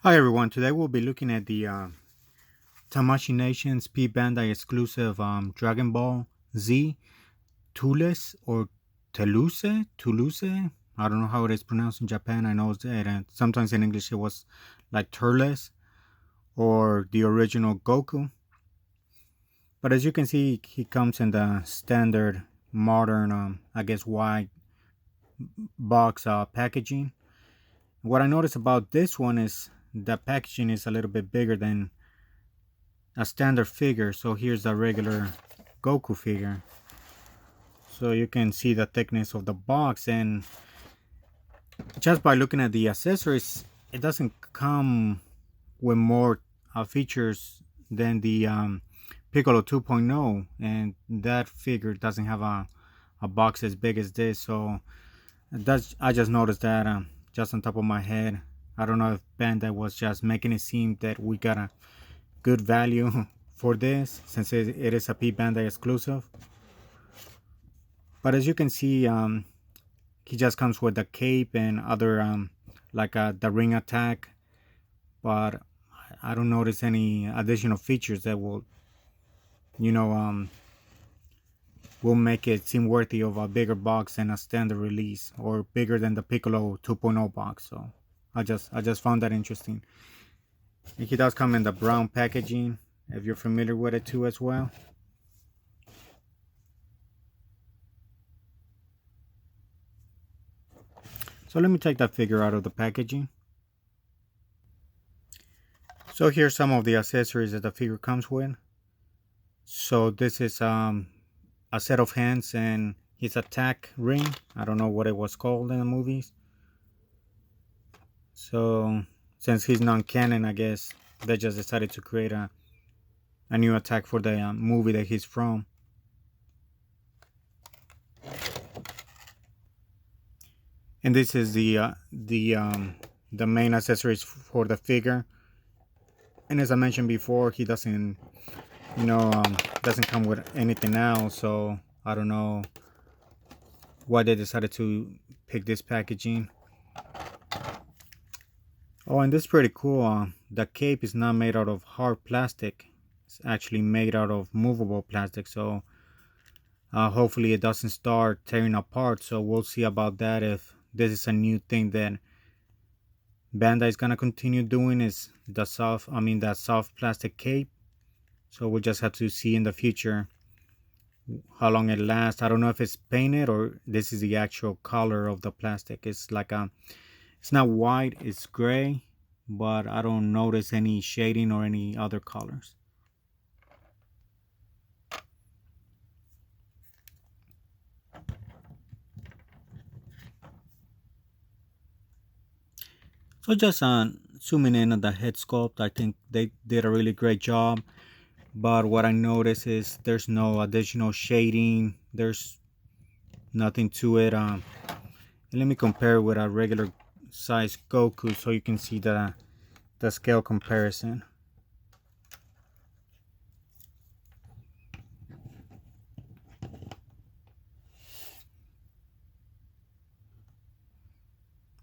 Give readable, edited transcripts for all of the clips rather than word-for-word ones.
Hi everyone, today we'll be looking at the Tamashi Nations P Bandai exclusive Dragon Ball Z Tulece or Toulouse. I don't know how it is pronounced in Japan. I know that sometimes in English it was like Turles or the original Goku. But as you can see, he comes in the standard modern, I guess, white box packaging. What I noticed about this one is the packaging is a little bit bigger than a standard figure. So here's the regular Goku figure. So you can see the thickness of the box, and just by looking at the accessories, it doesn't come with more features than the Piccolo 2.0, and that figure doesn't have a box as big as this. So that's I just noticed that just on top of my head. I don't know if Bandai was just making it seem that we got a good value for this since it is a P Bandai exclusive. But as you can see, he just comes with the cape and other like the ring attack. But I don't notice any additional features that you know, um, will make it seem worthy of a bigger box than a standard release or bigger than the Piccolo 2.0 box. So I just found that interesting. And he does come in the brown packaging, if you're familiar with it too as well. So let me take that figure out of the packaging. So here's some of the accessories that the figure comes with. So this is a set of hands and his attack ring. I don't know what it was called in the movies. So since he's non-canon, I guess they just decided to create a new attack for the movie that he's from. And this is the main accessories for the figure. And as I mentioned before, he doesn't you know doesn't come with anything else. So I don't know why they decided to pick this packaging. Oh, and this is pretty cool. The cape is not made out of hard plastic. It's actually made out of movable plastic. So hopefully it doesn't start tearing apart. So we'll see about that if this is a new thing that Bandai is gonna continue doing is that soft plastic cape. So we'll just have to see in the future how long it lasts. I don't know if it's painted or this is the actual color of the plastic. It's not white, it's gray, but I don't notice any shading or any other colors. So just zooming in on the head sculpt, I think they did a really great job. But what I notice is there's no additional shading. There's nothing to it. And let me compare with a regular size Goku so you can see the scale comparison.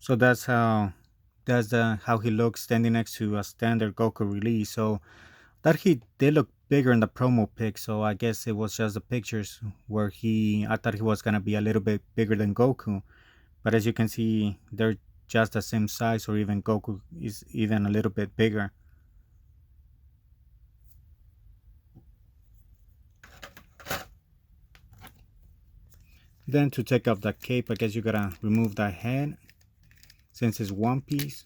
So that's how he looks standing next to a standard Goku release. So that he did look bigger in the promo pic. So I guess it was just the pictures where I thought he was gonna be a little bit bigger than Goku. But as you can see, they're just the same size, or even Goku is even a little bit bigger. Then to take off the cape, I guess you gotta remove the head since it's one piece.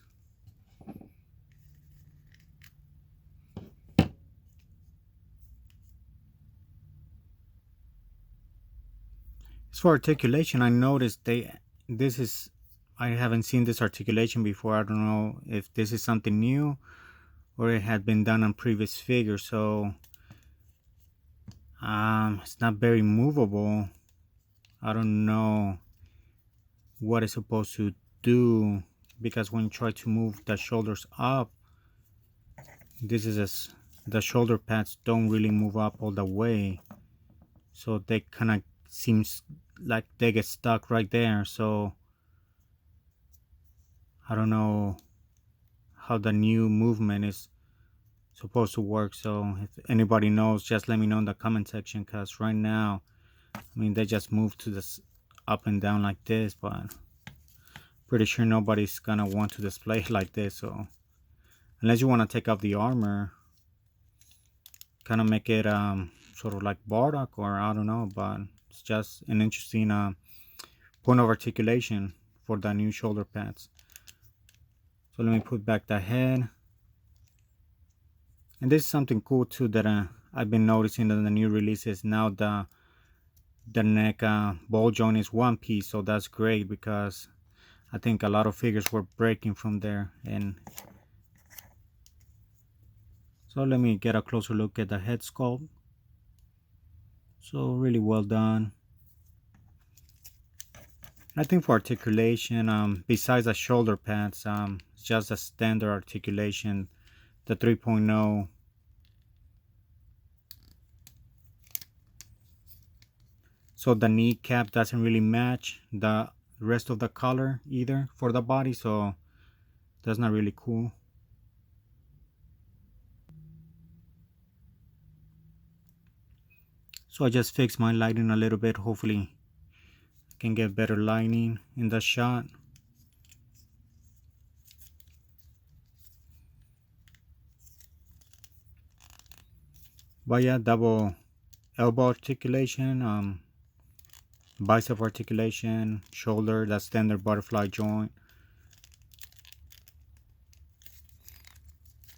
As for articulation, I noticed this is I haven't seen this articulation before. I don't know if this is something new or it had been done on previous figures. So it's not very movable. I don't know what it's supposed to do because when you try to move the shoulders up, this is the shoulder pads don't really move up all the way, so they kind of seems like they get stuck right there. So I don't know how the new movement is supposed to work. So if anybody knows, just let me know in the comment section, because right now, I mean, they just move to this up and down like this, but pretty sure nobody's gonna want to display it like this. So unless you want to take off the armor, kind of make it sort of like Bardock, or I don't know, but it's just an interesting point of articulation for the new shoulder pads. So let me put back the head. And this is something cool too that I've been noticing in the new releases. Now the neck ball joint is one piece, so that's great, because I think a lot of figures were breaking from there. And so let me get a closer look at the head sculpt. So really well done. I think for articulation, besides the shoulder pads, it's just a standard articulation, the 3.0. So the kneecap doesn't really match the rest of the color either for the body, so that's not really cool. So I just fixed my lighting a little bit. Hopefully I can get better lighting in the shot. But yeah, double elbow articulation, bicep articulation, shoulder, that standard butterfly joint,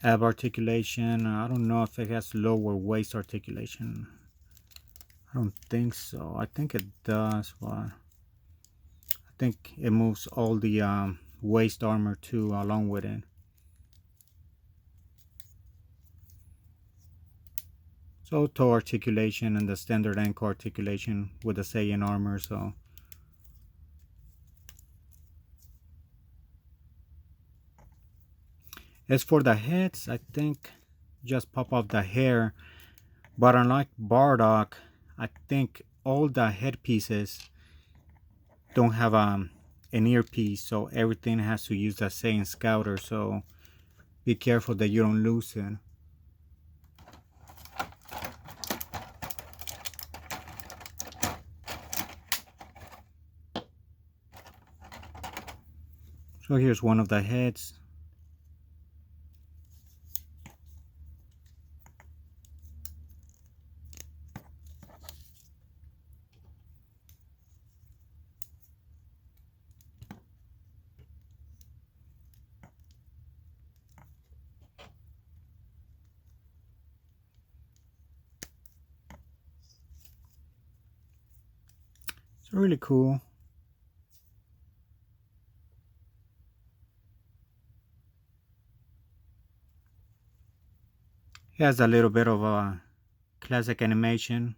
ab articulation. I don't know if it has lower waist articulation. I don't think so. I think it does, but I think it moves all the waist armor too along with it. So toe articulation and the standard ankle articulation with the Saiyan armor. So as for the heads, I think just pop off the hair. But unlike Bardock, I think all the head pieces don't have an earpiece, so everything has to use the Saiyan Scouter. So be careful that you don't lose it. So here's one of the heads. It's really cool. It has a little bit of a classic animation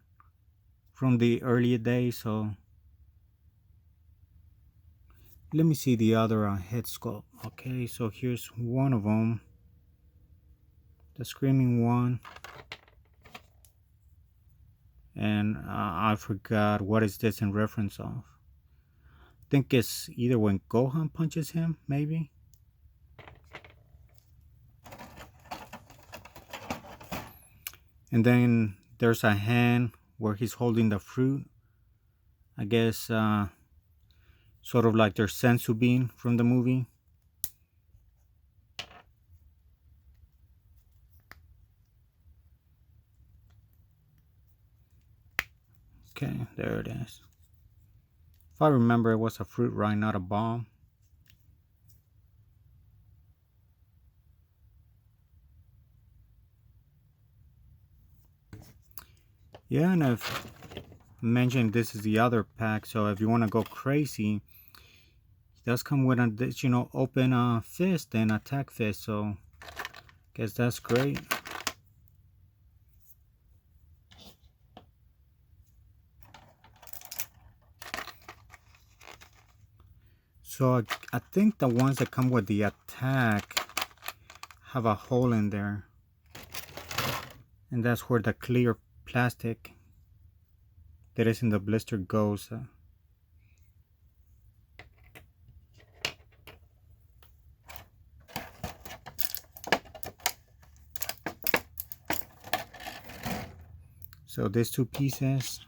from the earlier days. So let me see the other head sculpt. Okay, so here's one of them, the screaming one. And I forgot what is this in reference of. I think it's either when Gohan punches him, maybe. And then there's a hand where he's holding the fruit. I guess sort of like their sensu bean from the movie. Okay, there it is. If I remember, it was a fruit rind, not a bomb. Yeah, and I've mentioned this is the other pack, so if you want to go crazy, it does come with an additional open fist and attack fist, so guess that's great. So I think the ones that come with the attack have a hole in there, and that's where the clear plastic that is in the blister goes. So these two pieces.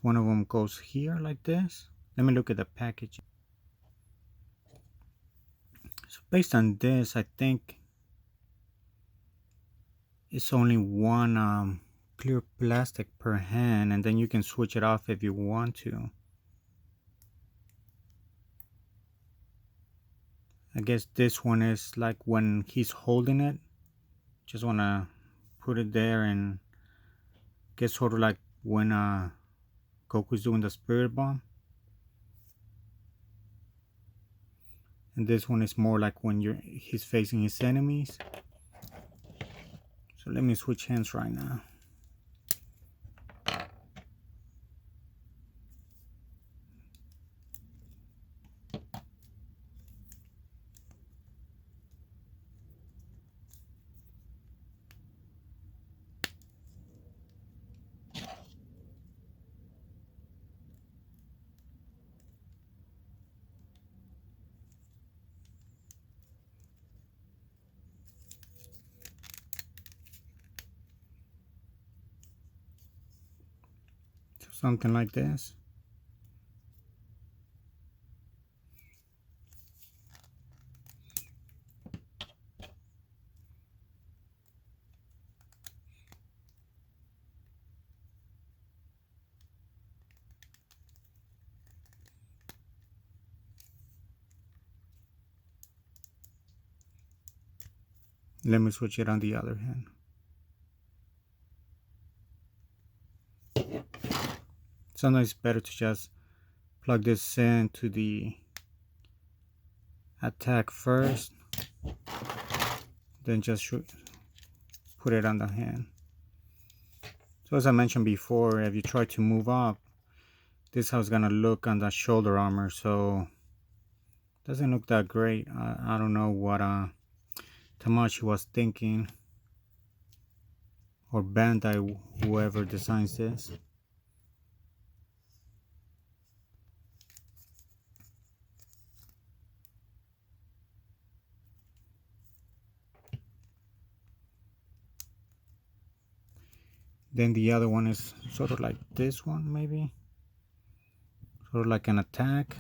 One of them goes here like this. Let me look at the package. So based on this, I think it's only one clear plastic per hand, and then you can switch it off if you want to. I guess this one is like when he's holding it. Just want to put it there and get sort of like when Goku's doing the spirit bomb. And this one is more like when he's facing his enemies. So let me switch hands right now. So something like this. Let me switch it on the other hand. Sometimes it's better to just plug this into the attack first, then just put it on the hand. So as I mentioned before, if you try to move up, this is how it's gonna look on the shoulder armor. So it doesn't look that great. I don't know what Tamashi was thinking, or Bandai, whoever designs this. Then the other one is sort of like this one, maybe sort of like an attack.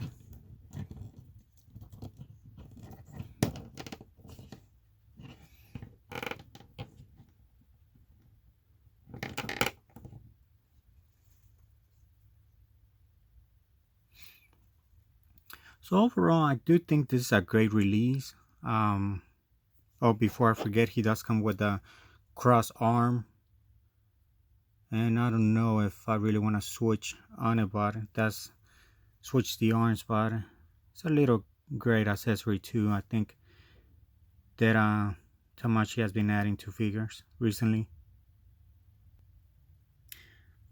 So overall, I do think this is a great release. Oh, before I forget, he does come with a cross arm, and I don't know if I really want to switch on it, but that's switch the arms, but it's a little great accessory too. I think that Tamashi has been adding to figures recently.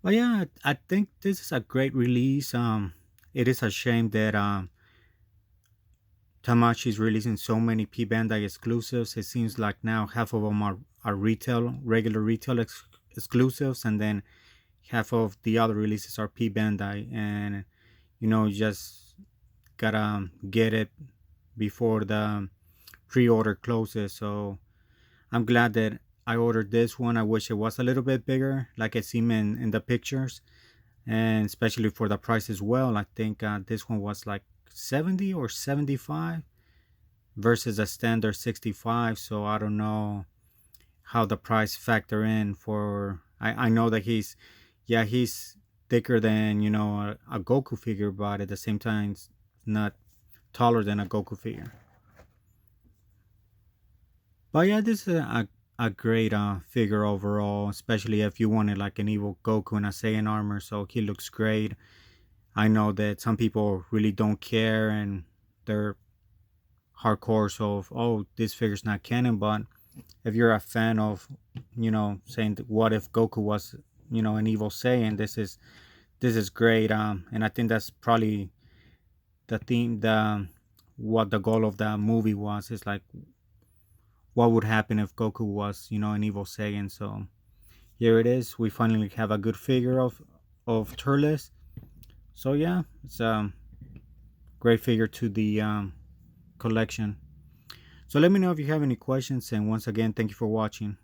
But yeah, I think this is a great release. It is a shame that Tamashi is releasing so many P Bandai exclusives. It seems like now half of them are regular retail exclusives, and then half of the other releases are P Bandai. And you just gotta get it before the pre-order closes. So I'm glad that I ordered this one. I wish it was a little bit bigger, like I see in the pictures, and especially for the price as well. I think this one was like 70 or 75 versus a standard 65. So I don't know how the price factor in for. I know that he's thicker than a Goku figure, but at the same time it's not taller than a Goku figure. But yeah, this is a great figure overall, especially if you wanted like an evil Goku in a Saiyan armor. So he looks great. I know that some people really don't care and they're hardcore. So, oh, this figure's not canon. But if you're a fan of, saying that what if Goku was, an evil Saiyan, this is great. And I think that's probably the theme, what the goal of the movie was. Is like what would happen if Goku was, an evil Saiyan. So here it is. We finally have a good figure of Turles. So yeah, it's great figure to the collection. So let me know if you have any questions, and once again, thank you for watching.